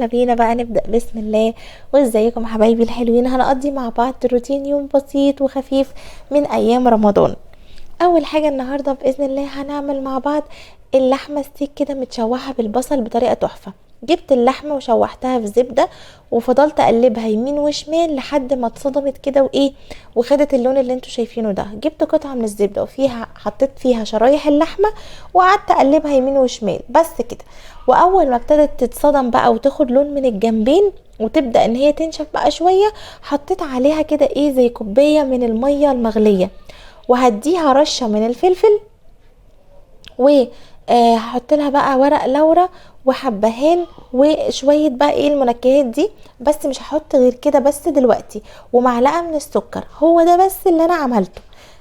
يلا بينا بقى نبدأ بسم الله. وازيكم حبايبي الحلوين؟ هنقضي مع بعض روتين يوم بسيط وخفيف من ايام رمضان. اول حاجة النهاردة باذن الله هنعمل مع بعض اللحمة ستيك كده متشوحة بالبصل بطريقة تحفة. جبت اللحمة وشوحتها في زبدة وفضلت اقلبها يمين وشمال لحد ما اتصدمت كده وخدت اللون اللي انتوا شايفينه ده. جبت قطعة من الزبدة وفيها حطيت فيها شرايح اللحمة وقعدت اقلبها يمين وشمال بس كده. واول ما ابتدت تتصدم بقى وتاخد لون من الجنبين وتبدأ ان هي تنشف بقى شوية، حطيت عليها كده زي كوباية من المية المغلية، وهديها رشة من الفلفل، وهحط لها بقى ورق لورا وحبهان وشوية بقى المنكهات دي، بس مش هحط غير كده بس دلوقتي، ومعلقة من السكر. هو ده بس اللي انا عملته.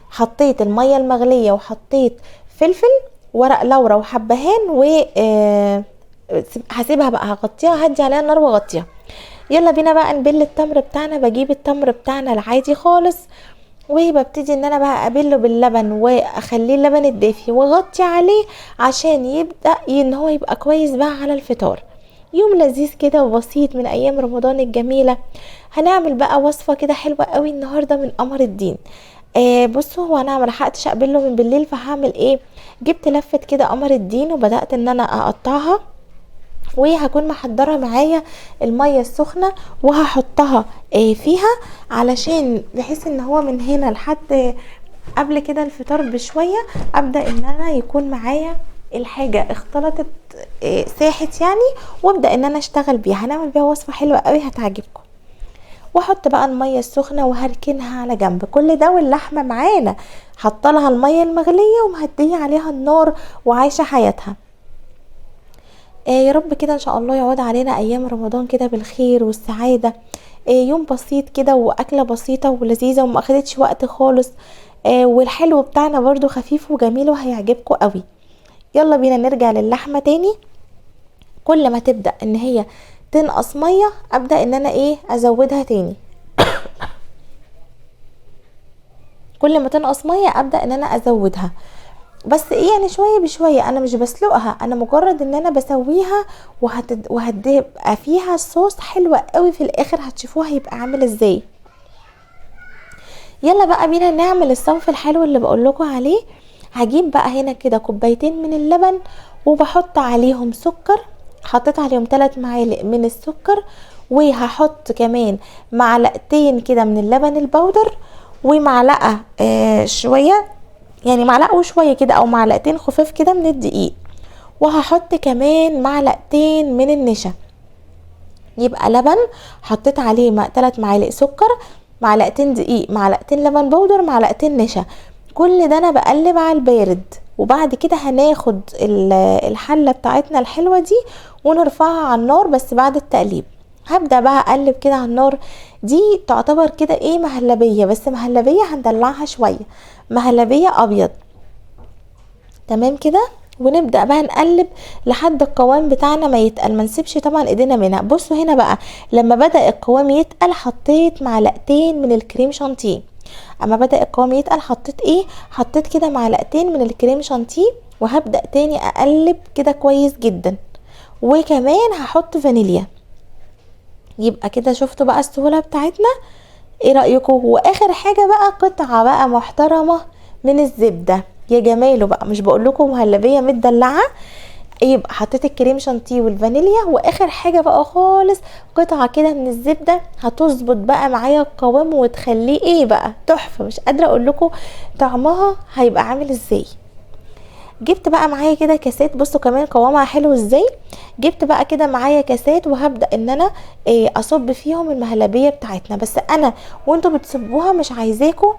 حطيت المية المغلية وحطيت فلفل ورق لورا وحبهان هسيبها بقى، هغطيها، هدي عليها النار واغطيها. يلا بينا بقى نبل التمر بتاعنا. بجيب التمر بتاعنا العادي خالص وببتدي ان انا بقى ابله باللبن واخليه اللبن الدافي واغطي عليه عشان يبدأ ان هو يبقى كويس بقى على الفطار. يوم لذيذ كده وبسيط من ايام رمضان الجميلة. هنعمل بقى وصفة كده حلوة قوي النهاردة من قمر الدين. بصوا، هو انا ملحقتش اقبله من بالليل، فهعمل جبت لفة كده قمر الدين وبدأت ان انا اقطعها، وهكون محضره معايا الميه السخنه وهحطها فيها علشان بحيث ان هو من هنا لحد قبل كده الفطار بشويه ابدا ان انا يكون معايا الحاجه اختلطت ساحت يعني، وابدا ان انا اشتغل بيها. هنعمل بيها وصفه حلوه قوي هتعجبكم. واحط بقى الميه السخنه وهركنها على جنب. كل ده واللحمه معانا حاطه لها الميه المغليه ومهديه عليها النار وعايشه حياتها. يا رب كده ان شاء الله يعود علينا ايام رمضان كده بالخير والسعادة. يوم بسيط كده واكلة بسيطة ولذيذة وما اخدتش وقت خالص. والحلو بتاعنا برضو خفيف وجميل وهيعجبكم قوي. يلا بينا نرجع للحمة تاني. كل ما تبدأ ان هي تنقص مية ابدأ ان انا ازودها تاني. كل ما تنقص مية ابدأ ان انا ازودها، بس يعني شويه بشويه. انا مش بسلقها، انا مجرد ان انا بسويها وهتبقى فيها الصوص حلوه قوي في الاخر. هتشوفوها هيبقى عامل ازاي. يلا بقى بينا نعمل الصنف الحلو اللي بقول لكم عليه. هجيب بقى هنا كده كوبايتين من اللبن وبحط عليهم سكر. حطيت عليهم 3 معالق من السكر، وهحط كمان معلقتين كده من اللبن البودر، ومعلقه شويه، يعني معلقه وشويه كده او معلقتين خفاف كده من الدقيق، وهحط كمان معلقتين من النشا. يبقى لبن حطيت عليه 3 معالق سكر، معلقتين دقيق، معلقتين لبن بودر، معلقتين نشا. كل ده انا بقلب على البارد. وبعد كده هناخد الحله بتاعتنا الحلوه دي ونرفعها على النار بس بعد التقليب. هبدأ بقى اقلب كده على النار. دي تعتبر كده مهلبية، بس مهلبية هندلعها شوية، مهلبية ابيض. تمام كده. ونبدأ بقى نقلب لحد القوام بتاعنا ما يتقل، ما نسيبش طبعا ايدينا منها. بصوا هنا بقى لما بدأ القوام يتقل حطيت معلقتين من الكريم شانتيه. اما بدأ القوام يتقل حطيت كده معلقتين من الكريم شانتيه، وهبدأ تاني اقلب كده كويس جدا. وكمان هحط فانيليا. يبقى كده شفتوا بقى السهولة بتاعتنا. ايه رأيكم؟ واخر حاجة بقى قطعة بقى محترمة من الزبدة. يا جماله بقى، مش بقول لكم مهلبية متدلعة؟ يبقى حطيت الكريم شانتيه والفانيليا، واخر حاجة بقى خالص قطعة كده من الزبدة هتظبط بقى معايا القوام وتخليه بقى تحفة. مش قادرة اقول لكم طعمها هيبقى عامل ازاي. جبت بقى معايا كده كاسات. بصوا كمان قوامها حلو ازاي. جبت بقى كده معايا كاسات وهبدأ ان انا اصب فيهم المهلبية بتاعتنا. بس انا وانتوا بتصبوها مش عايزاكم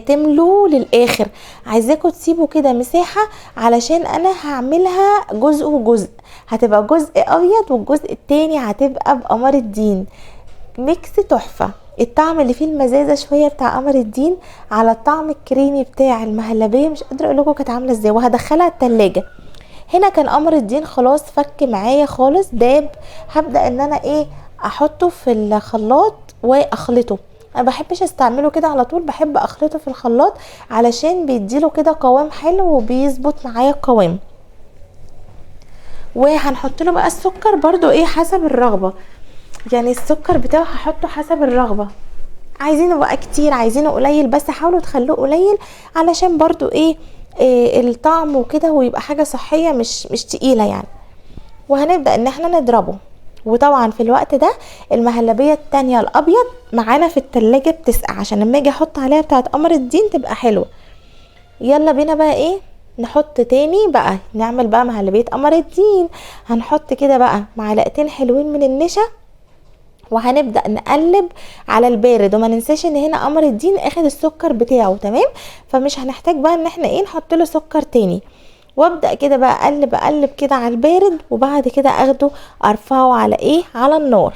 تملوا للاخر، عايزاكم تسيبوا كده مساحة علشان انا هعملها جزء وجزء. هتبقى جزء ابيض والجزء التاني هتبقى بقمر الدين. ميكس تحفة. الطعم اللي فيه المزازة شوية بتاع قمر الدين على الطعم الكريمي بتاع المهلبية، مش قادرة اقول لكم كانت عاملة ازاي. وهدخلها التلاجة. هنا كان قمر الدين خلاص فك معايا خالص داب. هبدأ ان انا احطه في الخلاط واخلطه. انا بحبش استعمله كده على طول، بحب اخلطه في الخلاط علشان بيديله كده قوام حلو وبيظبط معايا القوام. وهنحط له بقى السكر برضو ايه حسب الرغبه، يعني السكر بتاعه هحطه حسب الرغبه، عايزينه بقى كتير عايزينه قليل، بس حاولوا تخلوه قليل علشان برضو إيه الطعم وكده، ويبقى حاجه صحيه مش تقيله يعني. وهنبدا ان احنا نضربه. وطبعا في الوقت ده المهلبيه التانية الابيض معانا في التلاجة بتسقع، عشان لما اجي احط عليها بتاعه قمر الدين تبقى حلوه. يلا بينا بقى ايه نحط تاني بقى، نعمل بقى مهلبيه قمر الدين. هنحط كده بقى معلقتين حلوين من النشا، وهنبدا نقلب على البارد. وما ننساش ان هنا قمر الدين اخد السكر بتاعه تمام، فمش هنحتاج بقى ان احنا ايه نحط له سكر تاني. وابدا كده بقى اقلب كده على البارد، وبعد كده اخده ارفعه على ايه على النار.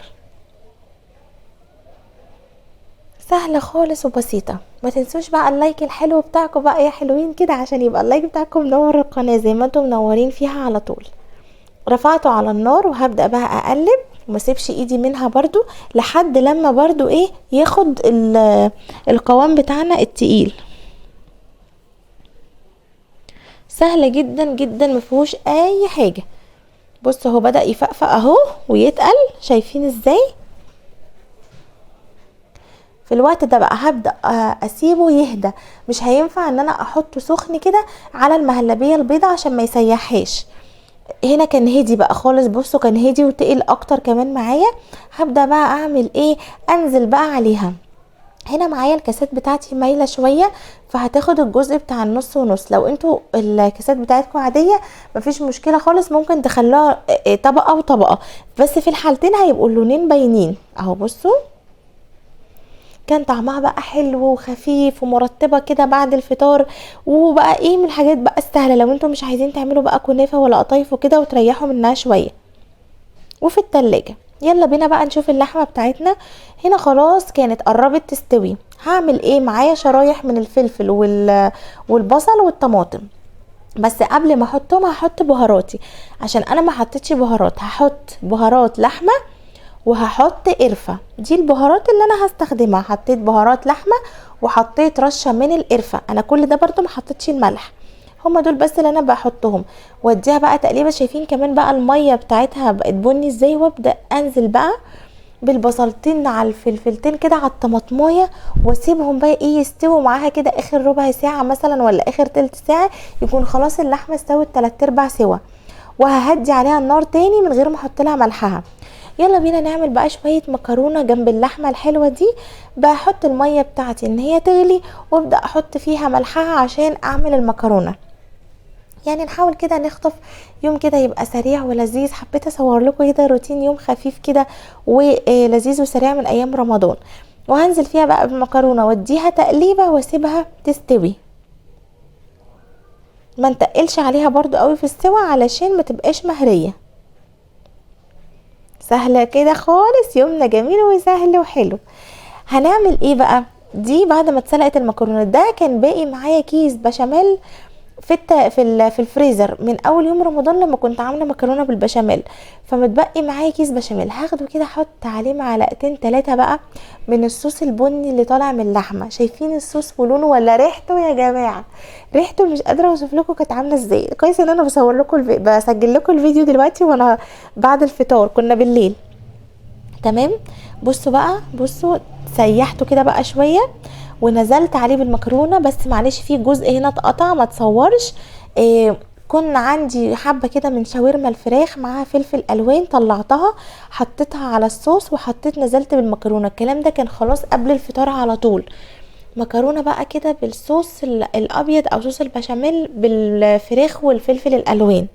سهله خالص وبسيطه. ما تنسوش بقى اللايك الحلو بتاعكم بقى يا حلوين كده، عشان يبقى اللايك بتاعكم منور القناه زي ما انتم منورين فيها على طول. رفعته على النار وهبدأ بقى اقلب، وما سيبش ايدي منها برضو لحد لما برضو ايه ياخد القوام بتاعنا التقيل. سهله جدا جدا مفيهوش اي حاجه. بصوا هو بدأ يفقفق اهو ويتقل، شايفين ازاي؟ في الوقت ده بقى هبدأ اسيبه يهدى. مش هينفع ان انا احطه سخن كده على المهلبيه البيضة عشان ما يسيحهاش. هنا كان هدي بقى خالص، بصوا كان هدي وتقل اكتر كمان معايا. هبدأ بقى اعمل ايه انزل بقى عليها. هنا معايا الكاسات بتاعتي مايله شويه، فهتاخد الجزء بتاع النص ونص. لو انتوا الكاسات بتاعتكم عاديه مفيش مشكله خالص، ممكن تخلوها طبقه وطبقه، بس في الحالتين هيبقوا اللونين باينين اهو. بصوا كان طعمها بقى حلو وخفيف ومرطبه كده بعد الفطار. وبقى ايه من الحاجات بقى السهله لو انتوا مش عايزين تعملوا بقى كنافه ولا قطايف وكده وتريحوا منها شويه. وفي التلاجة يلا بينا بقى نشوف اللحمه بتاعتنا. هنا خلاص كانت قربت تستوي. هعمل ايه معايا شرايح من الفلفل والبصل والطماطم، بس قبل ما احطهم هحط بهاراتي، عشان انا ما حطيتش بهارات. هحط بهارات لحمه وهحط قرفه، دي البهارات اللي انا هستخدمها. حطيت بهارات لحمه وحطيت رشه من القرفه. انا كل ده برضو ما حطيتش الملح، هما دول بس اللي انا بحطهم. واديها بقى تقليبه. شايفين كمان بقى الميه بتاعتها بقت بني ازاي. وابدا انزل بقى بالبصلتين على الفلفلتين كده على الطماطمايه، واسيبهم بقى ايه يستووا معاها كده اخر ربع ساعه مثلا ولا اخر تلت ساعه، يكون خلاص اللحمه استوت 3/4 سوا. وههدي عليها النار تاني من غير ما احط لها ملحها. يلا بينا نعمل بقى شويه مكرونه جنب اللحمه الحلوه دي. بحط الميه بتاعتي ان هي تغلي، وابدا احط فيها ملحها عشان اعمل المكرونه. يعني نحاول كده نخطف يوم كده يبقى سريع ولذيذ. حبيت اصور لكم كده روتين يوم خفيف كده ولذيذ وسريع من ايام رمضان. وهنزل فيها بقى بالمكرونه واديها تقليبه واسيبها تستوي. ما نتقلش عليها برضو قوي في السوا علشان ما تبقاش مهريه. سهله كده خالص، يومنا جميل وسهل وحلو. هنعمل ايه بقى؟ دي بعد ما اتسلقت المكرونه، ده كان باقي معايا كيس بشاميل في الفريزر من اول يوم رمضان لما كنت عامله مكرونه بالبشاميل. فمتبقي معايا كيس بشاميل، هاخده كده احط عليه معلقتين 3 بقى من الصوص البني اللي طالع من اللحمه. شايفين الصوص ولونه ولا ريحته يا جماعه؟ ريحته مش قادره اوصف لكم كانت عامله ازاي. كويس ان انا بصور لكم بسجل لكم الفيديو دلوقتي وانا بعد الفطار، كنا بالليل. تمام. بصوا بقى، بصوا سيحته كده بقى شويه ونزلت عليه بالمكرونه. بس معلش في جزء هنا اتقطع ما تصورش. كنا عندي حبه كده من شاورما الفراخ معاها فلفل الوان، طلعتها حطيتها على الصوص وحطيت نزلت بالمكرونه. الكلام ده كان خلاص قبل الفطار على طول. مكرونه بقى كده بالصوص الابيض او صوص البشاميل بالفراخ والفلفل الالوان.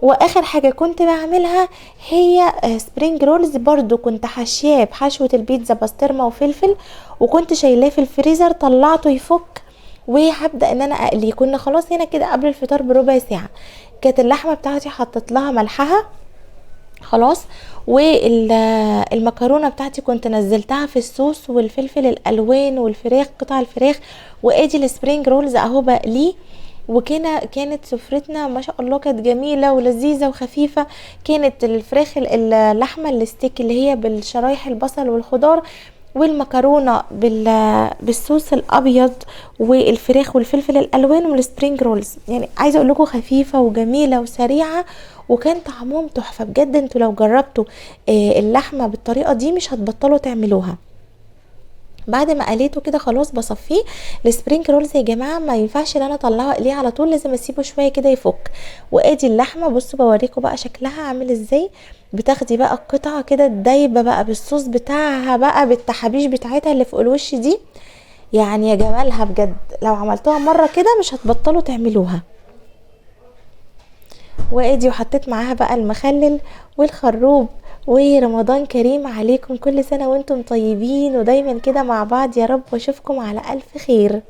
واخر حاجه كنت بعملها هي سبرينج رولز، برضو كنت حشياه بحشوه البيتزا بسطرمه وفلفل، وكنت شايلاه في الفريزر طلعته يفك. وهبدا ان انا اقليه. كنا خلاص هنا كده قبل الفطار بربع ساعه. كانت اللحمه بتاعتي حطيت لها ملحها خلاص، والمكرونه بتاعتي كنت نزلتها في الصوص والفلفل الالوان والفراخ قطع الفراخ. وادي السبرينج رولز اهو بقليه. كانت سفرتنا ما شاء الله كانت جميله ولذيذه وخفيفه. كانت الفراخ اللحمه الستيك اللي هي بالشرايح البصل والخضار، والمكرونه بالصوص الابيض والفراخ والفلفل الالوان والسبرينج رولز. يعني عايزه اقول لكم خفيفه وجميله وسريعه، وكان طعمهم تحفه بجد. انتوا لو جربتوا اللحمه بالطريقه دي مش هتبطلوا تعملوها. بعد ما قليته كده خلاص بصفيه. السبرينج رولز يا جماعه ما ينفعش ان انا اطلعه اقليه على طول، لازم اسيبه شويه كده يفك. وادي اللحمه، بصوا بوريكم بقى شكلها عامل ازاي. بتاخدي بقى القطعه كده دايبه بقى بالصوص بتاعها بقى بالتحابيش بتاعتها اللي فوق الوش دي. يعني يا جمالها بجد، لو عملتوها مره كده مش هتبطلوا تعملوها. وادي وحطيت معاها بقى المخلل والخروب. ورمضان كريم عليكم، كل سنة وانتم طيبين ودايما كده مع بعض يا رب، واشوفكم على ألف خير.